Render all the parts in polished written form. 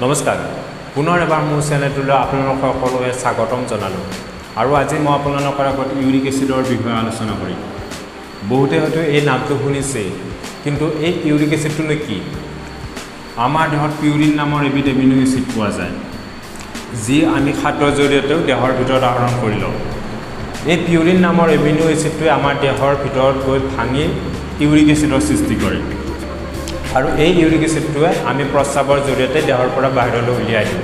নমস্কাৰ পুনৰ এবাৰ মোৰ চেনেলটোলৈ আপোনালোক সকলোকে স্বাগতম জনালোঁ আৰু আজি মই আপোনালোকৰ আগত ইউৰিক এচিডৰ বিষয়ে আলোচনা কৰিম। বহুতে হয়তো এই নামটো শুনিছে, কিন্তু এই ইউৰিক এচিডটো কি? আমাৰ দেহত পিউৰিন নামৰ এবিধ এমিনো এচিড পোৱা যায়, যি আমি খাদ্যৰ জৰিয়তেও দেহৰ ভিতৰত আহৰণ কৰি লওঁ। এই পিউৰিন নামৰ এমিনো এচিডটোৱে আমাৰ দেহৰ ভিতৰত গৈ ভাঙি ইউৰিক এচিডৰ সৃষ্টি কৰে আৰু এই ইউৰিক এচিডটোৱে আমি প্ৰস্ৰাৱৰ জৰিয়তে দেহৰ পৰা বাহিৰলৈ উলিয়াই দিওঁ।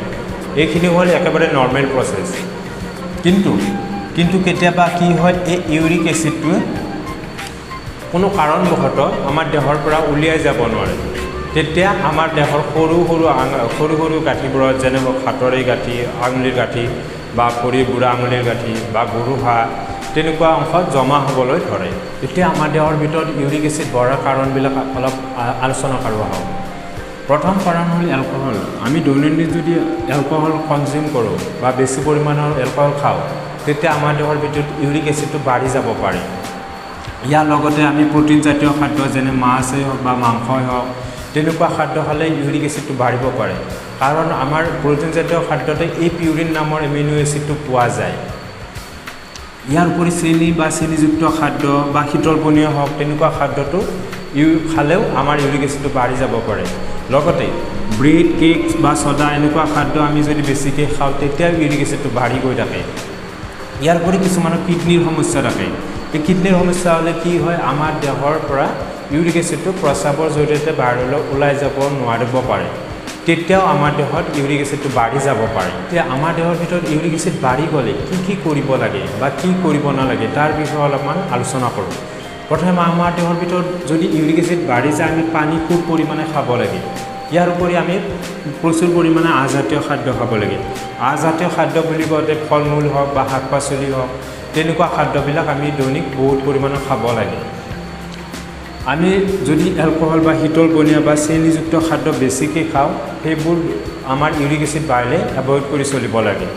এইখিনি হ'ল একেবাৰে নৰ্মেল প্ৰচেছ। কিন্তু কেতিয়াবা কি হয়, এই ইউৰিক এচিডটোৱে কোনো কাৰণবশতঃ আমাৰ দেহৰ পৰা উলিয়াই যাব নোৱাৰে। তেতিয়া আমাৰ দেহৰ সৰু সৰু গাঁঠিবোৰত, যেনে হাতৰে গাঁঠি, আঙুলিৰ গাঁঠি বা ভৰিৰ বুঢ়া আঙুলিৰ গাঁঠি বা গৰুহা, তেনেকুৱা অংশত জমা হ'বলৈ ধৰে। এতিয়া আমাৰ দেহৰ ভিতৰত ইউৰিক এচিড বঢ়াৰ কাৰণবিলাক অলপ আলোচনা কৰোঁ আহক। প্ৰথম কাৰণ হ'ল এলকহল। আমি দৈনন্দিন যদি এলকহল কনজিউম কৰোঁ বা বেছি পৰিমাণৰ এলকহল খাওঁ, তেতিয়া আমাৰ দেহৰ ভিতৰত ইউৰিক এচিডটো বাঢ়ি যাব পাৰে। ইয়াৰ লগতে আমি প্ৰটিনজাতীয় খাদ্য যেনে মাছেই হওক বা মাংসই হওক, তেনেকুৱা খাদ্য খালে ইউৰিক এচিডটো বাঢ়িব পাৰে, কাৰণ আমাৰ প্ৰটিনজাতীয় খাদ্যতে এই পিউৰিন নামৰ এমিনো এচিডটো পোৱা যায়। ইয়াৰ উপৰি চেনি বা চেনিযুক্ত খাদ্য বা শীতল পানীয় হওক, তেনেকুৱা খাদ্যটো খালেও আমাৰ ইউৰিক এচিডটো বাঢ়ি যাব পাৰে। লগতে ব্ৰেড, কেক বা ছডা এনেকুৱা খাদ্য আমি যদি বেছিকৈ খাওঁ, তেতিয়াও ইউৰিক এচিডটো বাঢ়ি গৈ থাকে। ইয়াৰ উপৰি কিছুমানৰ কিডনীৰ সমস্যা থাকে। এই কিডনীৰ সমস্যা হ'লে কি হয়, আমাৰ দেহৰ পৰা ইউৰিক এচিডটো প্ৰস্ৰাৱৰ জৰিয়তে বাহিৰলৈ ওলাই যাব নোৱাৰিব পাৰে। তেতিয়াও আমাৰ দেহত ইউৰিক এচিডটো বাঢ়ি যাব পাৰে। এতিয়া আমাৰ দেহৰ ভিতৰত ইউৰিক এচিড বাঢ়ি গ'লে কি কৰিব লাগে বা কি কৰিব নালাগে, তাৰ বিষয়ে অলপমান আলোচনা কৰোঁ। প্ৰথমে আমাৰ দেহৰ ভিতৰত যদি ইউৰিক এচিড বাঢ়ি যায়, আমি পানী খুব পৰিমাণে খাব লাগে। ইয়াৰ উপৰি আমি প্ৰচুৰ পৰিমাণে আঁহজাতীয় খাদ্য খাব লাগে। আঁহজাতীয় খাদ্য বুলি কওঁতে ফল মূল হওক বা শাক পাচলি হওক, তেনেকুৱা খাদ্যবিলাক আমি দৈনিক বহুত পৰিমাণৰ খাব লাগে। আমি যদি এলকহল বা শীতল পনীয় বা চেনিযুক্ত খাদ্য বেছিকৈ খাওঁ, সেইবোৰ আমাৰ ইউৰিক এচিড বাঢ়িলে এভইড কৰি চলিব লাগে।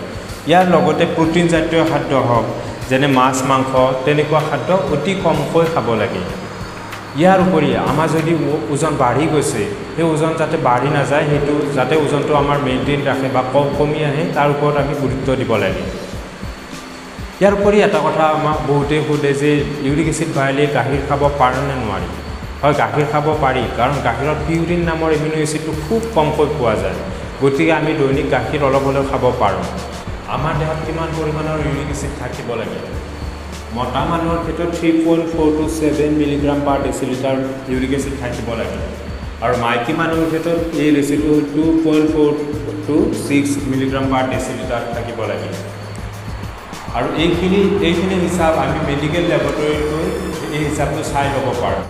ইয়াৰ লগতে প্ৰটিনজাতীয় খাদ্য হওক, যেনে মাছ মাংস, তেনেকুৱা খাদ্য অতি কমকৈ খাব লাগে। ইয়াৰ উপৰি আমাৰ যদি ওজন বাঢ়ি গৈছে, সেই ওজন যাতে বাঢ়ি নাযায়, সেইটো যাতে ওজনটো আমাৰ মেইনটেইন ৰাখে বা কমি আহে, তাৰ ওপৰত আমি গুৰুত্ব দিব লাগে। ইয়াৰ উপৰি এটা কথা আমাক বহুতেই সোধে যে ইউৰিক এচিড বাঢ়িলে গাখীৰ খাব পাৰে নে নোৱাৰি? হয়, গাখীৰ খাব পাৰি, কাৰণ গাখীৰত পিউৰিন নামৰ এমিনো এচিডটো খুব কমকৈ পোৱা যায়। গতিকে আমি দৈনিক গাখীৰ অলপ হ'লেও খাব পাৰোঁ। আমাৰ দেহত কিমান পৰিমাণৰ ইউৰিক এচিড থাকিব লাগে? মতা মানুহৰ ক্ষেত্ৰত 3.4 to 7 milligram per decilitre uric acid থাকিব লাগে, আৰু মাইকী মানুহৰ ক্ষেত্ৰত এই ৰেচিটো 2.4 to 6 মিলিগ্ৰাম পাৰ ডেচিলিটাৰ থাকিব লাগে। আৰু এইখিনি হিচাপ আমি মেডিকেল লেবৰেটৰীত গৈ এই হিচাপটো চাই ল'ব পাৰোঁ।